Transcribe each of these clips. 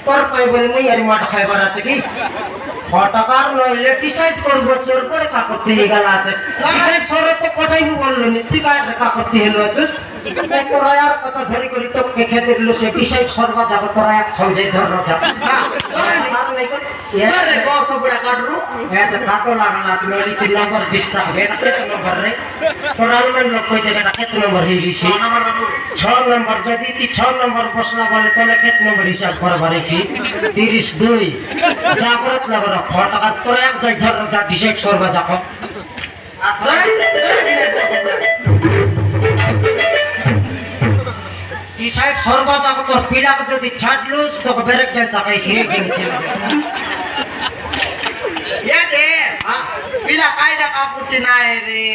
তোর পাই বলে মুই আর মাঠ খাইবার আছে কি ফটাকার নইলে ডিসাইড করবো চোর করে কাকতি গেল আছে ডিসাইড সরে তো কথাই বললো নি তুই কাকতি হলো আছিস তোরা আর কথা ধরি করি তোকে খেতে দিল সে ডিসাইড সরবা যাবে তোরা এক সঙ্গে ধর রাখা কাটো লাগলা তুমি তিন নম্বর ডিস্টার্ব নম্বর রে তোরা লোক কইতে কেত নম্বর হইলিছি 6 নম্বর যদি তুই 6 নম্বর বসলা বলে তাহলে কেত নম্বর হিসাব করবারিছি 32 জাগ্রত লাগর ফটাকা তোর এক যাই ধর যা ডিসাইড করবা যাকো ডিসাইড করবা যাকো তোর পিলাকে যদি ছাড়লুস তোকে ব্রেক দেন চাকাইছি এ দে পিলা কাইডা কাকুতি নাই রে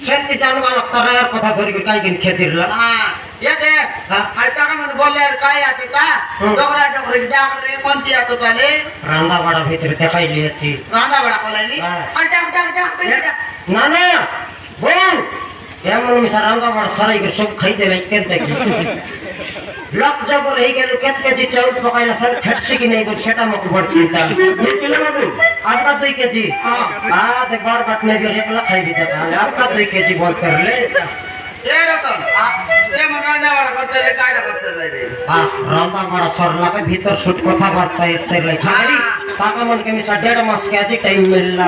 সেটি জানবা তোরা আর কথা ধরি কাইকিন খেতিরলা এ দে আর টাকা মানে বলে আর কাই আছে তা ডগরা ডগরি ডাকরে কোনটি আছে তালে রান্না বাড়া ভিতরে দেখাই লিয়েছি রান্না বড়া কলাইলি আর ডাক ডাক ডাক না না বল এমন মিশা রান্না বাড়া সারাই করে সব খাইতে লাগতেন দেখি লক জবর হয়ে গেল কেত কেজি চাউল পকাইলা সব ফেটছে কি নেই সেটা মতো বড় চিন্তা কিলো বাবু আটকা 2 কেজি দেখ বড় বাট নেই একলা খাই দিতে তাহলে আটকা 2 কেজি বল করলে এরকম যেমন রান্না বড়া করতে লে কাইডা করতে যাইবে রান্না বাড়া সরলাকে ভিতর শুট কথা বার্তা এতে লাগছে টাকা মন কে মিশা 1.5 মাস কে আজি টাইম মিললা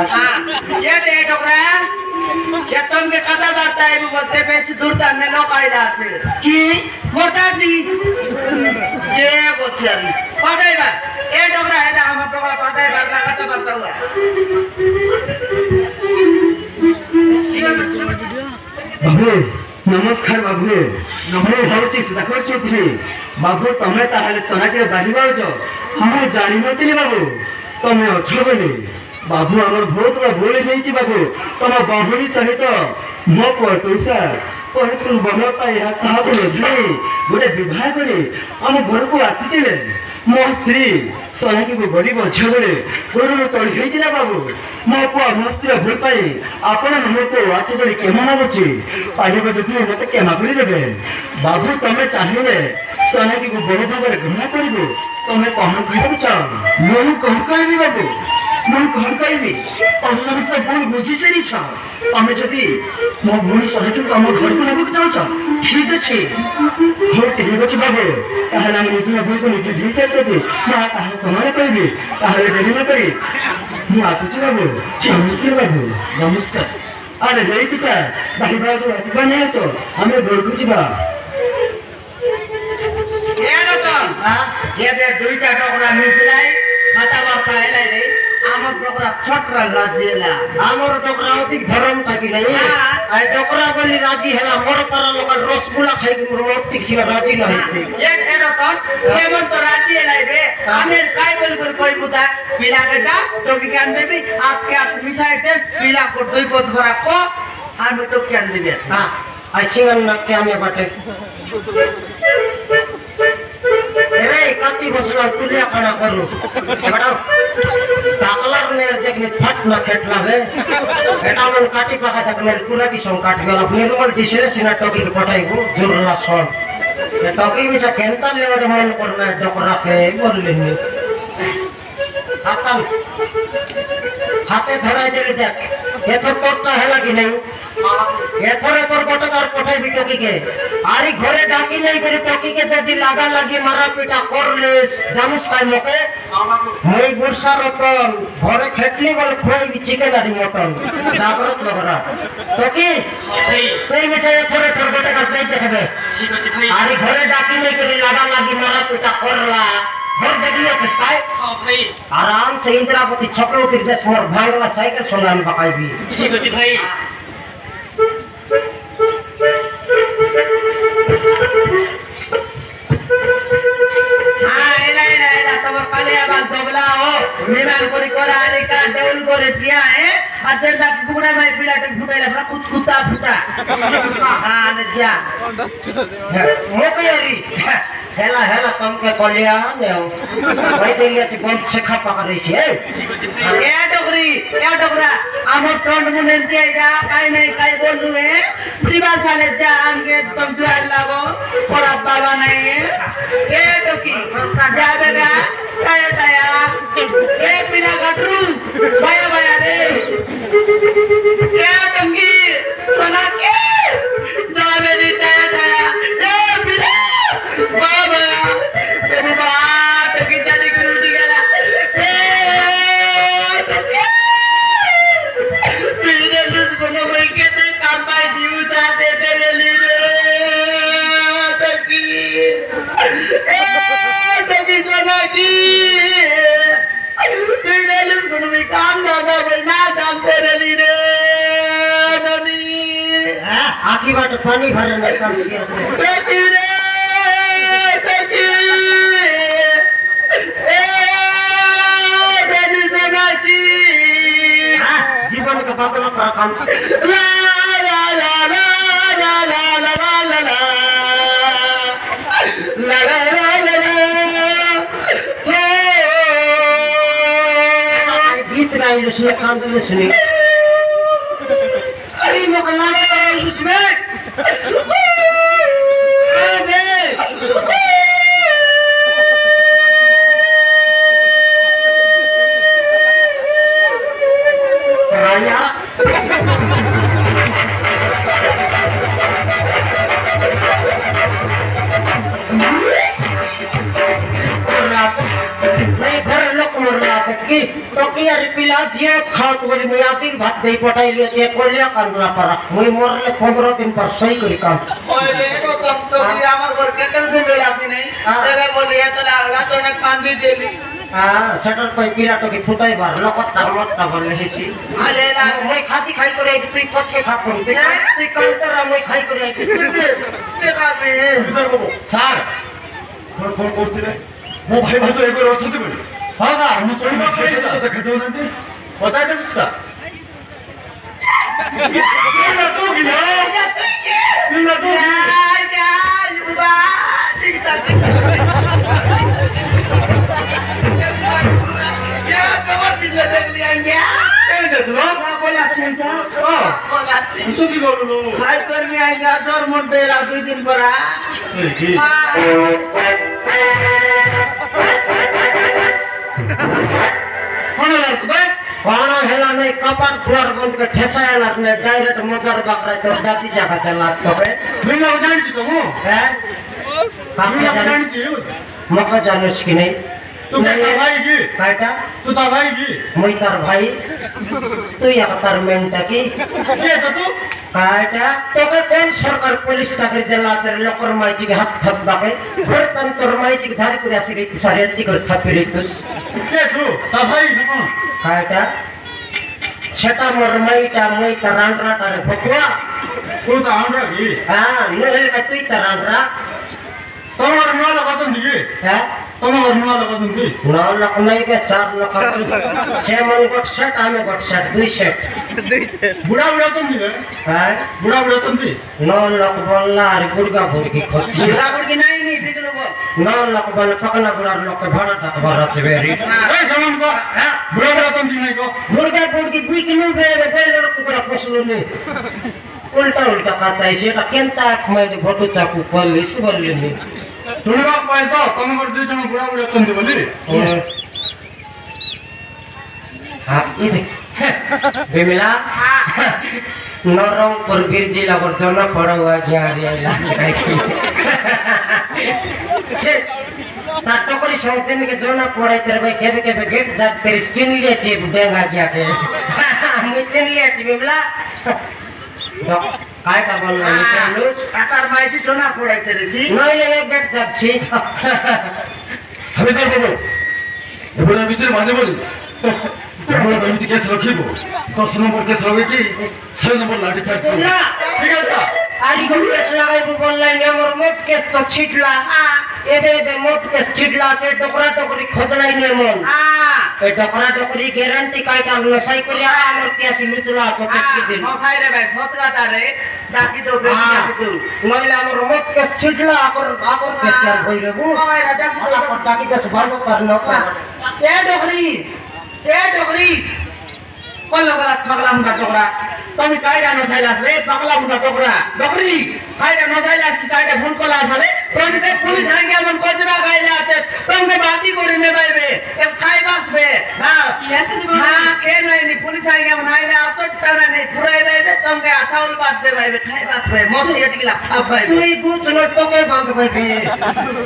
এ দে ডগরা চেতন के कथा बाता है बोलते बेसी दूर तने लोग आइला আছে কি মোটা দি ये বলছেন পাঠাইবা এ ডগরা এটা আমার ডগরা পাঠাইবা না কথা বার্তা हुआ বাবু নমস্কার বাবু ମୁଁ ଭାବୁଛି ସୁଧାକର ଚୌଧୁରୀ ବାବୁ ତମେ ତାହେଲେ ସୋନାଟିର ଦାଢ଼ି ବାଉଛ ମୁଁ ଜାଣିନଥିଲି ବାବୁ ତମେ ଅଛ ବୋଲି ବାବୁ ଆମର ବହୁତ ବଡ଼ ଭୁଲ ହେଇଛି ବାବୁ ତମ ବାହୁଡ଼ି ସହିତ ମୋ ପୁଅ ତୁଷା ପରସ୍ପର ଭଲ ପାଇ କାହାକୁ ନ ଜଣାଇ ଗୋଟେ ବିବାହ କରି ଆମ ଘରକୁ ଆସିଥିଲେ ମୋ ସ୍ତ୍ରୀ ସୋନାକିକୁ ଗରିବ ଝିଅ ବେଳେ ଗୋଡ଼ରୁ ତଳି ହେଇଥିଲା ବାବୁ ମୋ ପୁଅ ମୋ ସ୍ତ୍ରୀର ଭୁଲ ପାଇଁ ଆପଣ ଆମକୁ ହାତ ଯୋଡ଼ି କ୍ଷମା ମାଗୁଛି ପାରିବ ଯଦି ମୋତେ କ୍ଷମା କରିଦେବେ ବାବୁ ତମେ ଚାହିଁଲେ ସୋନାକିକୁ ବହୁ ଭାବରେ ଗ୍ରହଣ କରିବୁ ତମେ କଣ କହିବାକୁ ଚାହ ମୁଁ କଣ କହିବି ବାବୁ ମୁଁ କଣ କହିବି ତମେ ତ ଭୁଲ ବୁଝି ସାରିଛ ତମେ ଯଦି ମୋ ଭଉଣୀ ସୋନାକିକୁ ଆମ ଘରକୁ ନେବାକୁ ଚାହୁଁଛ ଠିକ ଅଛି ହଉ ଠିକ ଅଛି ବାବୁ ତାହେଲେ ଆମେ ନିଜର ଭୁଲକୁ ନିଜେ ଧରି ସାରିଛନ୍ତି ମୁଁ କାହାକୁ କଣ କହିବି ତାହେଲେ ଡେରି ନ କରି ମୁଁ ଆସୁଛି ବାବୁ ନମସ୍କାର ବାବୁ ନମସ୍କାର ଆରେ ହେଇଛି ସାର୍ ଭାଇ ଭାଇ ଆସିବା ନେଇ ଆସ ଆମେ ଘରକୁ ଯିବା ଏ ରତନ ये दे दुईटा डगरा मिसलाई खाता बार्ता हेलाई रे আমার ডগরা ছটরা লাজেলা আমার ডকরা অতি ধরম থাকি নাই আই ডকরা বলি রাজি হেলা মোর তার লোক রসগোল্লা খাই মোর অতি সিলা রাজি না হইতে এক এরকম সেমন তো রাজি হেলাই রে আমি কাই বলি করে কই বুদা পিলা গডা তোকে কেন দেবি আপকে আপ মিশাই দে পিলা কো দুই পদ ভরা কো আমি তো কেন দেবি হ্যাঁ আই সিঙ্গন না কে আমি বাটে রে কাটি বসলা তুলিয়া খানা করু এবাড়াও টাকলার নে দেখনি ফাট না খেটলাবে এটা মন কাটি পাকা থাকলে পুরা কি সং কাট গেল নির্মল দিশে সিনা টকি পটাইবো জোরলা সন এ টকি বিসা কেনতা লেওয়া মন করবে ডকরা কে বললেন হাতাম হাতে ধরাই দিলে দেখ এথর তোরটা হেলা কি নাই এথরে তোর বটকার পঠাইবি টকিকে আরে ঘরে ডাকি নাই করে টকিকে যদি লাগা লাগি মারা পিটা করলিস জানুস খাই মকে মই বুরসা রতন ঘরে খেটলি বলে খোয়াইবি চিকেন আর মটন জাগ্রত লগরা টকি তুই মিশে এথরে তোর বটকার চাই দেখাবে আরে ঘরে ডাকি নাই করে লাগা লাগি মারা পিটা করলা घर देखिए किसकाय भाई आराम से इंद्रावती चक्रवर्ती देश मोर भांगला साइकिल सोनान बकाई भी ठीक है भाई हां एला तोर काले आबाल जबला हो निमान करी करारे का देउल करे दिया है আর যেটা কুকুড়া ভাই পিলাতে ফুটাইলা পুরা কুতকুতা ফুটা হাঁ নে যা মোকেরি হেলা হেলা তমকে কলিয়া নেও ভাই দিলিয়াতে বন্ধ শেখা পাকা রইছে এ ডগরা আমার টন্ড মনে দিয়ে যা কাই নাই কাই বন্ধু হে দিবা সালে যা আমকে তুম জুয়ার লাগো পড়া বাবা নাই এ ডকি যাবে না आखी बाट पानी भरे नहीं कांसी बेटी रे बेटी ए बेटी जनाती जीवन का बदला पर काम ला ला ला ला ला ला ला ला ला ला ला ला ला गीत गाइल सुने कांद में सुने अरे मोकला करे इसमें राया नहीं घर लोक मरला की टोकी अरे पिला जिया खात बोली मैं आतिर भात दे पटाई लिया जे कोलिया कांदला पर मैं मरले 15 दिन पर सही करी काम ओले तो तुम तो भी আমার ঘর কে কেন দিন লাগি নাই এবে বলি এত লাগলা তো না কান্দি দেলি हां सेटर पे पिला टोकी फुटाई बार लोकत तामत ता बोले हिसी আরে না मैं खाती खाई करे तुई पछे खा कोन तुई काउंटर मैं खाई करे কে খাবে স্যার ফোন ফোন করছিলে ମୋ ଭାଇ ଭାଇ ତ ଏବେ ଅଛନ୍ତି ବୋଲି ହଁ ସାର୍ ମୁଁ ଶୁଣିବାକୁ ପାଇଲି ତ ଦେଖା ଯାଉନାହାନ୍ତି କଥା ଟା ବୁଝା ପିଲା ତୁ କି ନା ପିଲା ତୁ କି कौन हेला नहीं कपाट द्वार बंद के ठेसायला ने डायरेक्ट मोटर बकरा तो जाती जगह चला तो पे ପିଲା ଜାଣିଛି ତ ମୁଁ है काम ପିଲା जाने ଜାଣିଛି मका जानस कि नहीं ତୁ ତା ଭାଇ କି काटा ତୁ ତା ଭାଇ କି मुई तार भाई तू या तार मेंटा की କିଏ ତ ତୁ काटा तो के कौन सरकार पुलिस चाकरी देला तेरे लोकर माइजी के हाथ थप बाके घर तन तोर माइजी के धारी कुरिया सिरी सारे ती कर थपिरी तुस କିଏ ତୁ ତା ଭାଇ ନା କଣ काटा सेटा मोर माइटा मुई तरांड्रा तारे फकुआ ତୁ ତା ଆଣ୍ଡରା କି हां नहेल का तू तरांड्रा ତମ ଘର ନୂଆ ଲୋକ ଅଛନ୍ତି କି है ତମ ଘର ନୂଆ ଲୋକ ଅଛନ୍ତି 9 लाख नहीं के 4 लाख 6 मन गोट सेट आमे गोट सेट 2 सेट ବୁଢା ବୁଢା ଅଛନ୍ତି ରେ है ବୁଢା ବୁଢା ଅଛନ୍ତି 9 लाख बोलला अरे गुड़गा भोर की खोज 9 लाख बोल पकना गुड़ा लोग के भाड़ा तक भरा छे बेरी ଏ ସମାନ କହ ବୁଢା ବୁଢା ଅଛନ୍ତି ନାଇଁ କହ गुड़गा भोर की 2 किलो बेरे बेरे कुकड़ा पोसलो ने उल्टा उल्टा खाता है सेटा केंता मैं भोटू चाकू पुलिस बोलले ने ଶୁଣିବାକୁ ପାଇ ତ ତମ ଘର ଦୁଇ ଜଣ ବୁଢା ବୁଢା ଅଛନ୍ତି ବୋଲି हां ये देख बेमिला नरम पर गिरजी लगो जना पड़ा हुआ क्या आइला छे ता टोकरी सौते में के जना पड़े तेरे भाई केबे केबे गेट जा तेरी चिन लिया छे बुडेगा क्या के मैं चिन लिया छे बेमिला काय का बोल रहा है चलूस কাকার মাইতি জোনা পড়াইতে রেছি नहीं ले गेट যাচ্ছি আমি তো বলবো এবার ভিতরে মাঝে বলি এমন এমনি কেস রাখিব 10 নম্বর কেস রাখি 6 নম্বর লাঠি চার্জ করব না ঠিক আছে आरी को केस लगाई को बोललाई ने हमर मोट केस तो छिटला एबे मोट केस छिटला ते टोकरा टोकरी खोजलाई ने मन ए टोकरा टोकरी गारंटी काय का नसाई करिया हमर केस लुचला तो के दिन মশাই রে ভাই সতগাটা রে ডাকি তো বেশি ডাকি তো नइले हमर मोट केस छिटला आकर केस कर होई रेबू মশাই রে ডাকি তো आकर डाकी केस भालो करनो এ ডগরি কোন লগা পাগলা মুন্ডা টকরা তুমি কাইডা নসাইলাস রে পাগলা মুন্ডা টকরা ডগরি কাইডা নসাইলাস কি কাইডা ফোন কলা আসলে তুমি পুলিশ আইঙ্গে মন কজবা গাইলে আছে তুমি বাতি করি নে বাইবে এ খাই বাসবে হ্যাঁ কি আছে জীবন হ্যাঁ কে নাই নি পুলিশ আইঙ্গে মন আইলে আত টানা নেই পুরাই বাইবে তুমি আঠাউল বাদ দে বাইবে খাই বাসবে মসি এটি লা খাব বাইবে তুই বুঝ ন তো के बंद भाई बे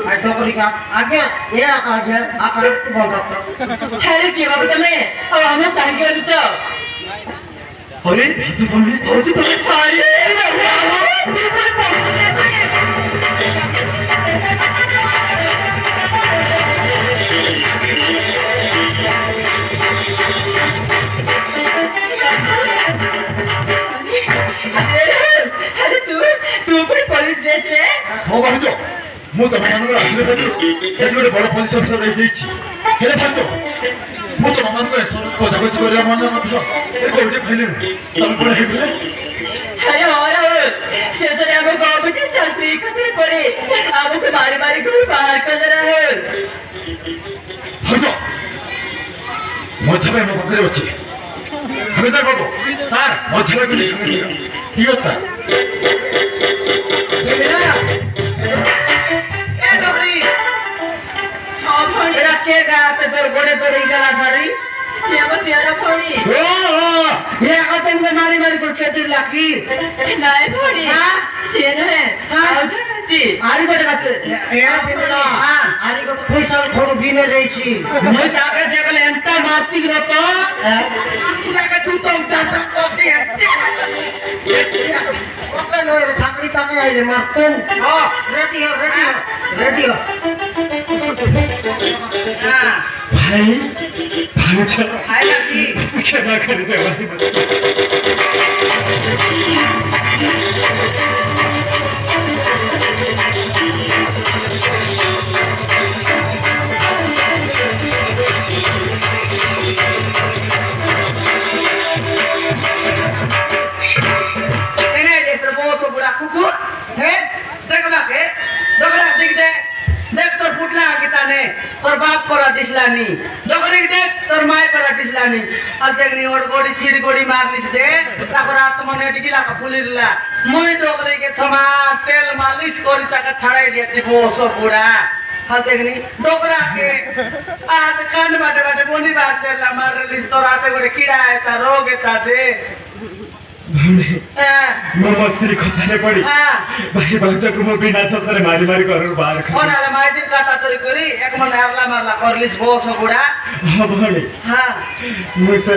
आ टोकरी का आगे ये आगे आकर तू बंद कर খাইলে কি বাবা তুমি আর আমি তাই গিয়ে দিছ আরে ভিতরে বলি ওটি বলি পারি আরে তুই रे हो भाज ମୁଁ ତମମାନଙ୍କୁ ଆଶୀର୍ବାଦ ଏଠି ଗୋଟେ ବଡ଼ ପୋଲିସ ଅଫିସର ରହିଯାଇଛି ହେଲେ ଭାଜ ମୁଁ ତମମାନଙ୍କୁ ଖୋଜାଖୋଜି କରିବା ମନେ ମଧ୍ୟ କୋଉଠି ପାଇଲିନି ତମେ କ'ଣ ହେଇଥିଲେ अरे और शेषरे हम गांव में चाकरी खतरे पड़े हमको मारी मारी घर बाहर कर रहा है ଭାଜ ମଝି ଭାଇ ମୋ ପାଖରେ ଅଛି ହମିଦାର ବାବୁ ସାର୍ ମଝି ଭାଇ ବୋଲି ସାଙ୍ଗେ ଠିକ ଅଛି ସାର୍ ए डोकरी हां फणी एरा के गाते तोर गोड़े तोरी गला सारी सेव तेरा फणी ओ ये आतंक मारी मारी तो के तिल लागी नाय फणी हां सेन है आउजन जी आरी गोटे काते ए बिमला आरी गोटे फैसल खोड़ बिने रहीसी मैं ताके देखले एंता मारती न तो ताके तू तो दादा कोती है ओके नो रे छाकड़ी ताके आइले मारतन हां रेडी हो हां भाई भाज आई लगी क्षमा कर दे भाई एने जैसे बहुत so बुरा कुकुर है देख दे देख तोर फुटला आगिता ने तोर बाप पर दिसलानी डोकरी देख तोर माय पर दिसलानी आज देखनी और गोड़ी सीढ़ी गोड़ी मारलिस दे ताको रात मने डिगिला का फुलिरला मुई डोकरी के थमा तेल मालिश करी ताका छाड़ाई देती बहुत so बुरा हाल देखनी डोकरा के आज कान बाटे बाटे बोनी बात तेला मारलिस तोर आते गोड़े कीड़ा है ता रोग है ता दे ମୋ ମସ୍ତ୍ରୀ କଥାରେ ପଡି ଭାଇ ଭାଉଜକୁ ମୋ ବିନା ଦୋଷରେ ମାରି ମାରି ଘରରୁ ବାହାର କରି ओनाले माइदिन काटा तरी करी एक मन हारला मारला करलिस बहुत so बुरा ହଁ ଭଉଣୀ हां ମୁଁ ସେ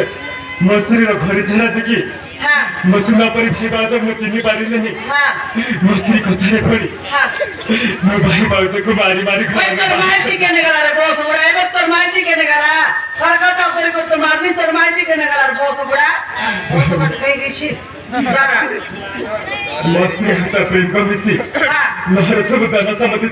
ମସ୍ତ୍ରୀର ଘରେ ଛଡ଼ା ଦେଖି हां ମୋ ସୁନା ପରି ଭାଇ ଭାଉଜ ମୁଁ ଚିହ୍ନି ପାରିଲିନି हां ମୋ ସ୍ତ୍ରୀ କଥାରେ ପଡି हां ମୋ ଭାଇ ଭାଉଜକୁ ମାରି ମାରି भाई ଘରରୁ तोर ବାହାର माइदी के निकला रे बहुत so बुरा एबे तोर माइदी के निकला करकटा करी कर तोर मारली तोर माइदी के निकला रे बहुत so बुरा बहुत बात कही गईसी जाना ମୋ ସ୍ନେହ ପ୍ରେମ ମିଶି हां ମୋର ସବୁ ଦାନ ସମ୍ପତ୍ତି